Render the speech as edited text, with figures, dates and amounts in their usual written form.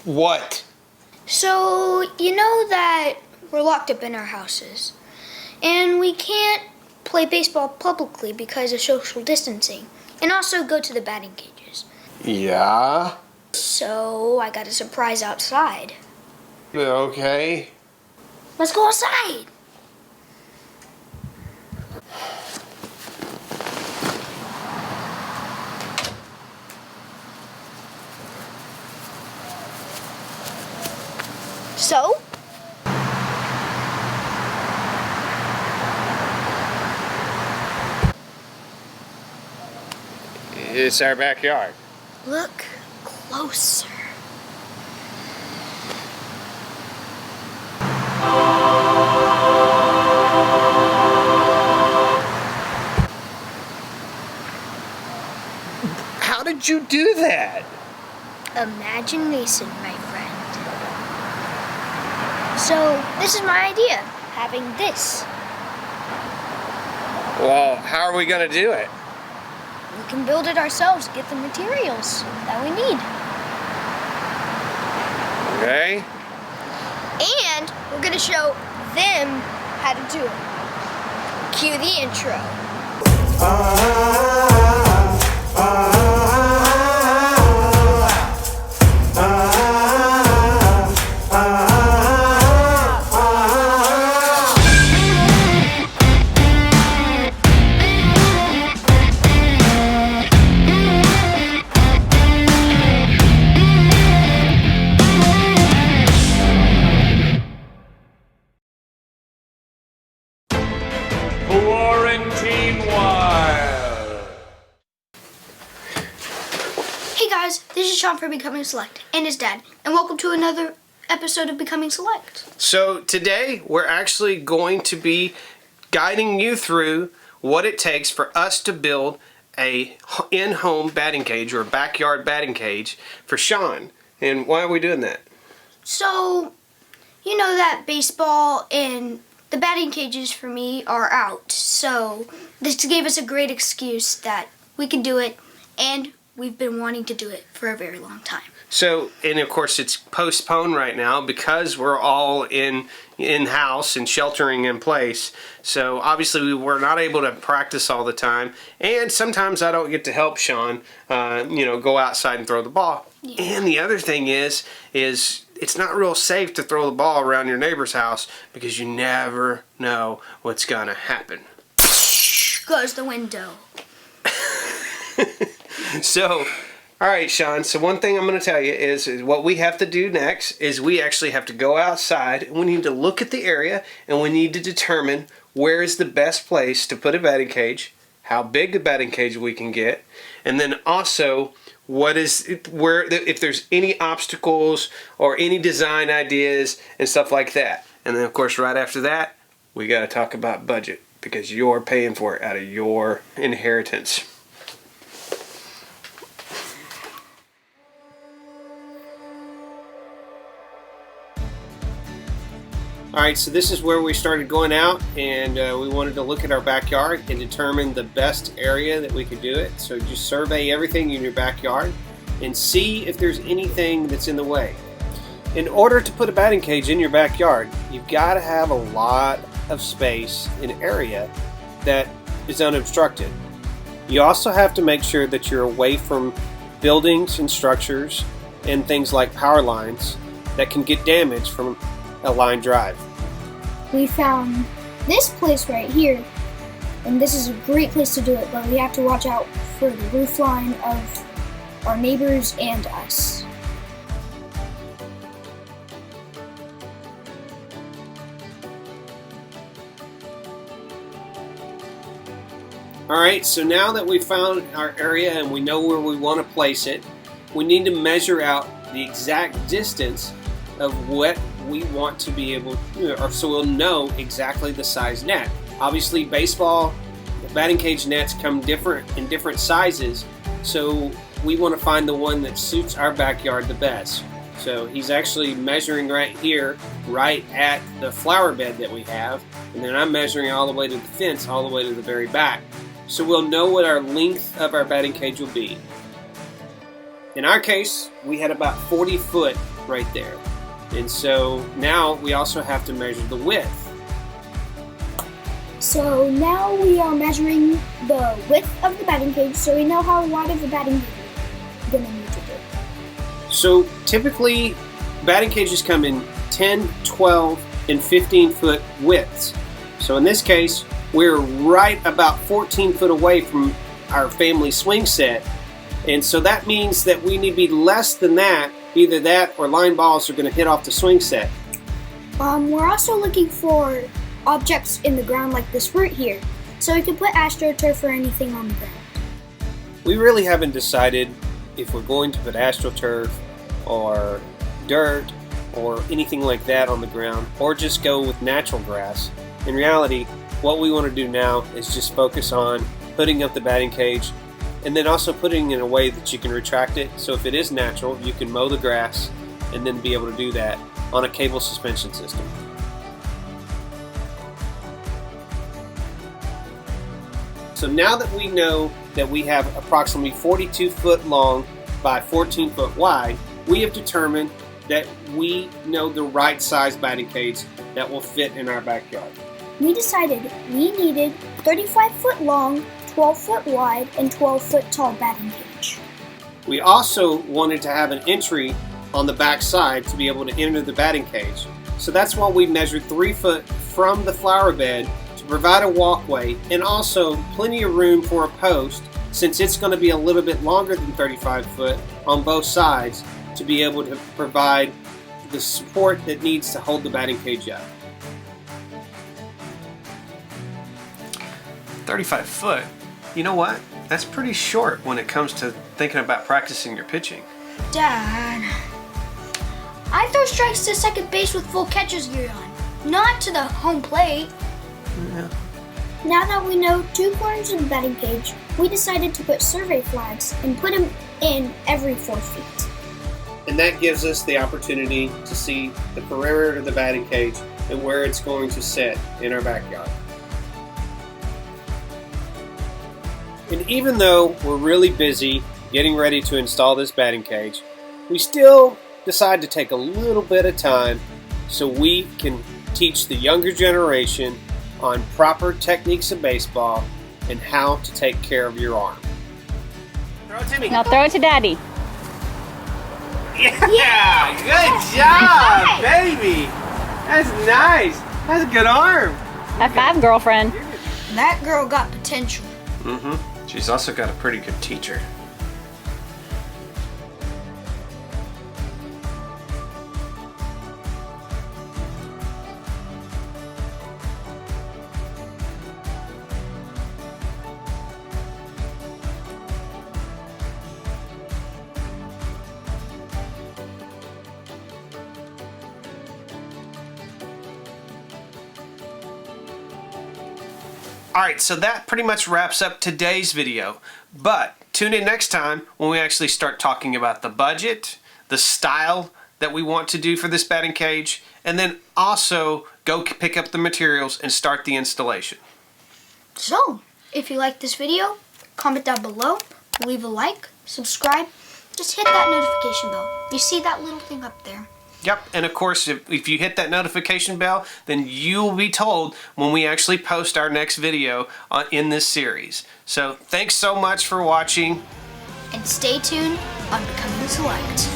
What? So, you know that we're locked up in our houses, and we can't play baseball publicly because of social distancing, and also go to the batting cages. Yeah? So, I got a surprise outside. Okay. Let's go outside! So? It's our backyard. Look closer. How did you do that? Imagination, my friend. So, this is my idea, having this. Well, how are we going to do it? We can build it ourselves, get the materials that we need. Okay. And we're gonna show them how to do it. Cue the intro. Quarantine Wild. Hey guys, this is Sean from Becoming Select and his dad, and welcome to another episode of Becoming Select. So today we're actually going to be guiding you through what it takes for us to build a in-home batting cage or a backyard batting cage for Sean. And why are we doing that? So, you know that baseball and the batting cages for me are out. So, this gave us a great excuse that we can do it, and we've been wanting to do it for a very long time. So, and of course it's postponed right now because we're all in-house and sheltering in place. So obviously we were not able to practice all the time. And sometimes I don't get to help Sean, go outside and throw the ball. Yeah. And the other thing is it's not real safe to throw the ball around your neighbor's house because you never know what's gonna happen. Goes the window. So, all right, Sean, so one thing I'm going to tell you is what we have to do next is we actually have to go outside and we need to look at the area and we need to determine where is the best place to put a batting cage, how big a batting cage we can get, and then also if there's any obstacles or any design ideas and stuff like that. And then, of course, right after that, we got to talk about budget because you're paying for it out of your inheritance. Alright, so this is where we started going out, and we wanted to look at our backyard and determine the best area that we could do it. So just survey everything in your backyard and see if there's anything that's in the way. In order to put a batting cage in your backyard, you've got to have a lot of space and area that is unobstructed. You also have to make sure that you're away from buildings and structures and things like power lines that can get damaged from a line drive. We found this place right here, and this is a great place to do it, but we have to watch out for the roof line of our neighbors and us. Alright, so now that we've found our area and we know where we want to place it, we need to measure out the exact distance of what we want to be able to, so we'll know exactly the size net. Obviously baseball, batting cage nets come in different sizes, so we want to find the one that suits our backyard the best. So he's actually measuring right here, right at the flower bed that we have, and then I'm measuring all the way to the fence, all the way to the very back. So we'll know what our length of our batting cage will be. In our case, we had about 40 foot right there. And so now we also have to measure the width. So now we are measuring the width of the batting cage so we know how wide of the batting cage we're going to need to do. So typically, batting cages come in 10, 12, and 15 foot widths. So in this case, we're right about 14 foot away from our family swing set. And so that means that we need to be less than that. Either that or line balls are going to hit off the swing set. We're also looking for objects in the ground like this root here, so we can put AstroTurf or anything on the ground. We really haven't decided if we're going to put AstroTurf or dirt or anything like that on the ground, or just go with natural grass. In reality, what we want to do now is just focus on putting up the batting cage, and then also putting it in a way that you can retract it. So if it is natural, you can mow the grass and then be able to do that on a cable suspension system. So now that we know that we have approximately 42 foot long by 14 foot wide, we have determined that we know the right size batting cage that will fit in our backyard. We decided we needed 35 foot long, 12 foot wide, and 12 foot tall batting cage. We also wanted to have an entry on the back side to be able to enter the batting cage. So that's why we measured 3 foot from the flower bed to provide a walkway, and also plenty of room for a post, since it's going to be a little bit longer than 35 foot on both sides, to be able to provide the support that needs to hold the batting cage up. 35 foot? You know what? That's pretty short when it comes to thinking about practicing your pitching. Dad, I throw strikes to second base with full catcher's gear on, not to the home plate. Yeah. Now that we know 2 corners of the batting cage, we decided to put survey flags and put them in every 4 feet. And that gives us the opportunity to see the perimeter of the batting cage and where it's going to sit in our backyard. And even though we're really busy getting ready to install this batting cage, we still decide to take a little bit of time so we can teach the younger generation on proper techniques of baseball and how to take care of your arm. Throw it to me. Now throw it to Daddy. Yeah, good job, baby. That's nice. That's a good arm. High five, girlfriend. That girl got potential. Mm-hmm. She's also got a pretty good teacher. Alright, so that pretty much wraps up today's video. But tune in next time when we actually start talking about the budget, the style that we want to do for this batting cage, and then also go pick up the materials and start the installation. So, if you like this video, comment down below, leave a like, subscribe, just hit that notification bell. You see that little thing up there? Yep, and of course, if you hit that notification bell, then you'll be told when we actually post our next video in this series. So, thanks so much for watching. And stay tuned on Becoming Select.